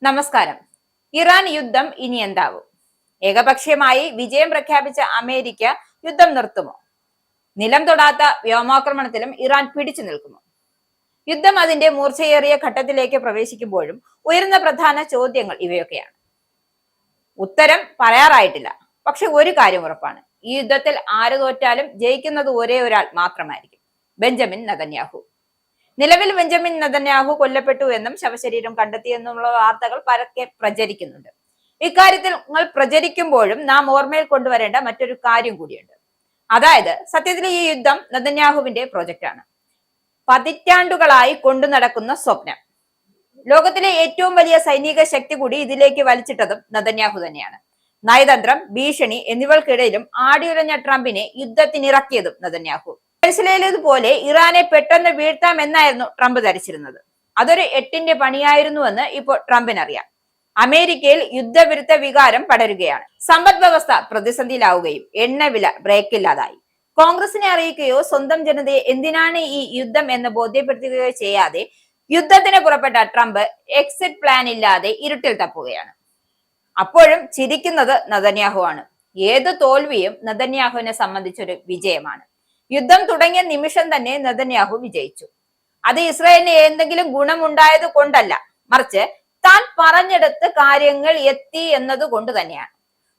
നമസ്കാരം. ഇറാൻ യുദ്ധം ഇനി എന്താവും? ഏകപക്ഷീയമായി വിജയം പ്രഖ്യാപിച്ച അമേരിക്ക യുദ്ധം നിർത്തുമോ? നിലം തൊടാത്ത വ്യോമാക്രമണത്തിലും ഇറാൻ പിടിച്ചു നിൽക്കുമോ? യുദ്ധം അതിന്റെ മൂർച്ചയേറിയ ഘട്ടത്തിലേക്ക് പ്രവേശിക്കുമ്പോഴും ഉയർന്ന പ്രധാന ചോദ്യങ്ങൾ ഇവയൊക്കെയാണ്. ഉത്തരം പറയാറായിട്ടില്ല. പക്ഷെ ഒരു കാര്യം ഉറപ്പാണ്, ഈ യുദ്ധത്തിൽ ആര് തോറ്റാലും ജയിക്കുന്നത് ഒരേ ഒരാൾ മാത്രമായിരിക്കും: ബെഞ്ചമിൻ നെതന്യാഹു. നിലവിൽ ബെഞ്ചമിൻ നെതന്യാഹു കൊല്ലപ്പെട്ടു എന്നും ശവശരീരം കണ്ടെത്തിയെന്നുമുള്ള വാർത്തകൾ പരക്കെ പ്രചരിക്കുന്നുണ്ട്. ഇക്കാര്യത്തിൽ പ്രചരിക്കുമ്പോഴും നാം ഓർമ്മയിൽ കൊണ്ടുവരേണ്ട മറ്റൊരു കാര്യം കൂടിയുണ്ട്. അതായത്, സത്യത്തിൽ ഈ യുദ്ധം നെതന്യാഹുവിന്റെ പ്രോജക്റ്റാണ്. പതിറ്റാണ്ടുകളായി കൊണ്ടു നടക്കുന്ന സ്വപ്നം. ലോകത്തിലെ ഏറ്റവും വലിയ സൈനിക ശക്തി കൂടി ഇതിലേക്ക് വലിച്ചിട്ടതും നെതന്യാഹു തന്നെയാണ്. നയതന്ത്രം, ഭീഷണി എന്നിവൾക്കിടയിലും ആടിയുലഞ്ഞ ട്രംപിനെ യുദ്ധത്തിനിറക്കിയതും നെതന്യാഹു. വെനസ്വേലയിലേതുപോലെ ഇറാനെ പെട്ടെന്ന് വീഴ്ത്താമെന്നായിരുന്നു ട്രംപ് ധരിച്ചിരുന്നത്. അതൊരു എട്ടിന്റെ പണിയായിരുന്നുവെന്ന് ഇപ്പോൾ ട്രംപിനറിയാം. അമേരിക്കയിൽ യുദ്ധവിരുദ്ധ വികാരം പടരുകയാണ്. സമ്പദ് വ്യവസ്ഥ പ്രതിസന്ധിയിലാവുകയും എണ്ണവില ബ്രേക്കില്ലാതായി. കോൺഗ്രസിനെ അറിയിക്കുകയോ സ്വന്തം ജനതയെ എന്തിനാണ് ഈ യുദ്ധം എന്ന് ബോധ്യപ്പെടുത്തുകയോ ചെയ്യാതെ യുദ്ധത്തിന് പുറപ്പെട്ട ട്രംപ് എക്സിറ്റ് പ്ലാൻ ഇല്ലാതെ ഇരുട്ടിൽ തപ്പുകയാണ്. അപ്പോഴും ചിരിക്കുന്നത് നെതന്യാഹു ആണ്. ഏത് തോൽവിയും നെതന്യാഹുവിനെ സംബന്ധിച്ചൊരു വിജയമാണ്. യുദ്ധം തുടങ്ങിയ നിമിഷം തന്നെ നെതന്യാഹു വിജയിച്ചു. അത് ഇസ്രായേലിന് എന്തെങ്കിലും ഗുണമുണ്ടായത് കൊണ്ടല്ല, മറിച്ച് താൻ പറഞ്ഞെടുത്ത് കാര്യങ്ങൾ എത്തി എന്നത് കൊണ്ട് തന്നെയാണ്.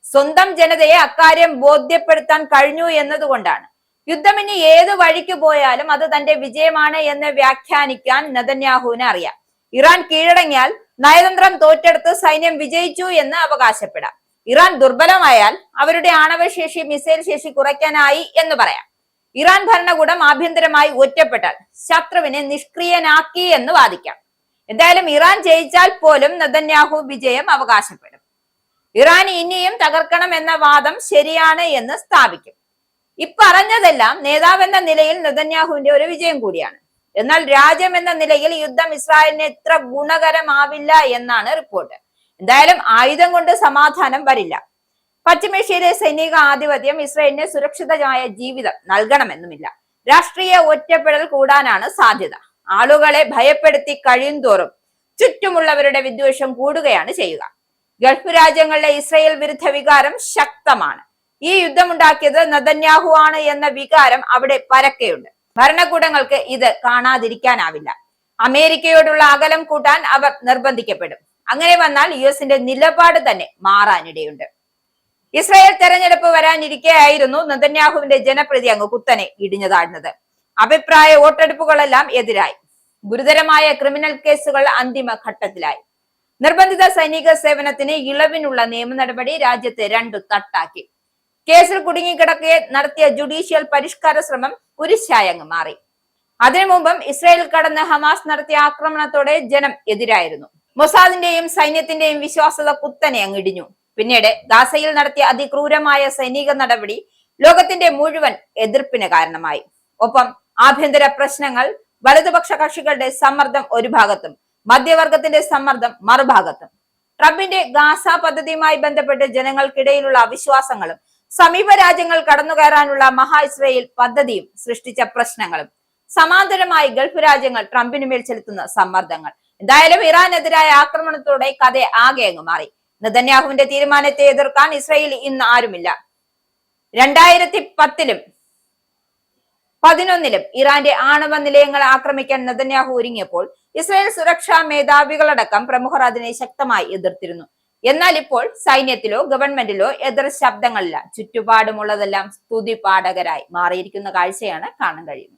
സ്വന്തം ജനതയെ അക്കാര്യം ബോധ്യപ്പെടുത്താൻ കഴിഞ്ഞു എന്നതുകൊണ്ടാണ്. യുദ്ധം ഇനി ഏത് വഴിക്ക് പോയാലും അത് തന്റെ വിജയമാണ് എന്ന് വ്യാഖ്യാനിക്കാൻ നെതന്യാഹുവിന് അറിയാം. ഇറാൻ കീഴടങ്ങിയാൽ നയതന്ത്രം തോറ്റെടുത്ത് സൈന്യം വിജയിച്ചു എന്ന് അവകാശപ്പെടാം. ഇറാൻ ദുർബലമായാൽ അവരുടെ ആണവശേഷി, മിസൈൽ ശേഷി കുറയ്ക്കാനായി എന്ന് പറയാം. ഇറാൻ ഭരണകൂടം ആഭ്യന്തരമായി ഒറ്റപ്പെട്ടാൽ ശത്രുവിനെ നിഷ്ക്രിയനാക്കി എന്ന് വാദിക്കാം. എന്തായാലും ഇറാൻ ജയിച്ചാൽ പോലും നെതന്യാഹു വിജയം അവകാശപ്പെടും. ഇറാൻ ഇനിയും തകർക്കണം എന്ന വാദം ശരിയാണ് എന്ന് സ്ഥാപിക്കും. ഇപ്പറഞ്ഞതെല്ലാം നേതാവെന്ന നിലയിൽ നെതന്യാഹുവിന്റെ ഒരു വിജയം കൂടിയാണ്. എന്നാൽ രാജ്യം എന്ന നിലയിൽ യുദ്ധം ഇസ്രായേലിന് എത്ര ഗുണകരമാവില്ല എന്നാണ് റിപ്പോർട്ട്. എന്തായാലും ആയുധം കൊണ്ട് സമാധാനം വരില്ല. പശ്ചിമേഷ്യയിലെ സൈനിക ആധിപത്യം ഇസ്രായേലിന് സുരക്ഷിതമായ ജീവിതം നൽകണമെന്നുമില്ല. രാഷ്ട്രീയ ഒറ്റപ്പെടൽ കൂടാനാണ് സാധ്യത. ആളുകളെ ഭയപ്പെടുത്തി കഴിയുന്തോറും ചുറ്റുമുള്ളവരുടെ വിദ്വേഷം കൂടുകയാണ് ചെയ്യുക. ഗൾഫ് രാജ്യങ്ങളിലെ ഇസ്രായേൽ വിരുദ്ധ വികാരം ശക്തമാണ്. ഈ യുദ്ധമുണ്ടാക്കിയത് നെതന്യാഹു ആണ് എന്ന വികാരം അവിടെ പരക്കെയുണ്ട്. ഭരണകൂടങ്ങൾക്ക് ഇത് കാണാതിരിക്കാനാവില്ല. അമേരിക്കയോടുള്ള അകലം കൂട്ടാൻ അവർ നിർബന്ധിക്കപ്പെടും. അങ്ങനെ വന്നാൽ യുഎസിന്റെ നിലപാട് തന്നെ മാറാനിടയുണ്ട്. ഇസ്രായേൽ തെരഞ്ഞെടുപ്പ് വരാനിരിക്കെയായിരുന്നു നെതന്യാഹുവിന്റെ ജനപ്രീതി അങ്ങ് കുത്തനെ ഇടിഞ്ഞു താഴ്ന്നത്. അഭിപ്രായ വോട്ടെടുപ്പുകളെല്ലാം എതിരായി. ഗുരുതരമായ ക്രിമിനൽ കേസുകൾ അന്തിമ ഘട്ടത്തിലായി. നിർബന്ധിത സൈനിക സേവനത്തിന് ഇളവിനുള്ള നിയമ നടപടി രാജ്യത്ത് രണ്ടു തട്ടാക്കി. കേസിൽ കുടുങ്ങിക്കിടക്കെ നടത്തിയ ജുഡീഷ്യൽ പരിഷ്കാര ശ്രമം കുരിശായങ്ങ് മാറി. അതിനു മുമ്പും ഇസ്രായേൽ കടന്ന് ഹമാസ് നടത്തിയ ആക്രമണത്തോടെ ജനം എതിരായിരുന്നു. മൊസാദിന്റെയും സൈന്യത്തിന്റെയും വിശ്വാസ്യത കുത്തനെ അങ്ങിടിഞ്ഞു. പിന്നീട് ഗാസയിൽ നടത്തിയ അതിക്രൂരമായ സൈനിക നടപടി ലോകത്തിന്റെ മുഴുവൻ എതിർപ്പിന് കാരണമായി. ഒപ്പം ആഭ്യന്തര പ്രശ്നങ്ങൾ, വലതുപക്ഷ കക്ഷികളുടെ സമ്മർദ്ദം ഒരു ഭാഗത്തും മധ്യവർഗത്തിന്റെ സമ്മർദ്ദം മറുഭാഗത്തും. ട്രംപിന്റെ ഗാസ പദ്ധതിയുമായി ബന്ധപ്പെട്ട് ജനങ്ങൾക്കിടയിലുള്ള അവിശ്വാസങ്ങളും സമീപ രാജ്യങ്ങൾ കടന്നുകയറാനുള്ള മഹാ ഇസ്രയേൽ പദ്ധതിയും സൃഷ്ടിച്ച പ്രശ്നങ്ങളും, സമാന്തരമായി ഗൾഫ് രാജ്യങ്ങൾ ട്രംപിനുമേൽ ചെലുത്തുന്ന സമ്മർദ്ദങ്ങൾ. എന്തായാലും ഇറാനെതിരായ ആക്രമണത്തോടെ കഥ ആകെ അങ്ങ് മാറി. നെതന്യാഹുവിന്റെ തീരുമാനത്തെ എതിർക്കാൻ ഇസ്രായേൽ ഇന്ന് ആരുമില്ല. 2010-ലും 2011-ലും ഇറാന്റെ ആണവ നിലയങ്ങൾ ആക്രമിക്കാൻ നെതന്യാഹു ഒരുങ്ങിയപ്പോൾ ഇസ്രായേൽ സുരക്ഷാ മേധാവികളടക്കം പ്രമുഖർ അതിനെ ശക്തമായി എതിർത്തിരുന്നു. എന്നാൽ ഇപ്പോൾ സൈന്യത്തിലോ ഗവൺമെന്റിലോ എതിർ ശബ്ദങ്ങളില്ല. ചുറ്റുപാടുമുള്ളതെല്ലാം സ്തുതി പാഠകരായി മാറിയിരിക്കുന്ന കാഴ്ചയാണ് കാണാൻ കഴിയുന്നത്.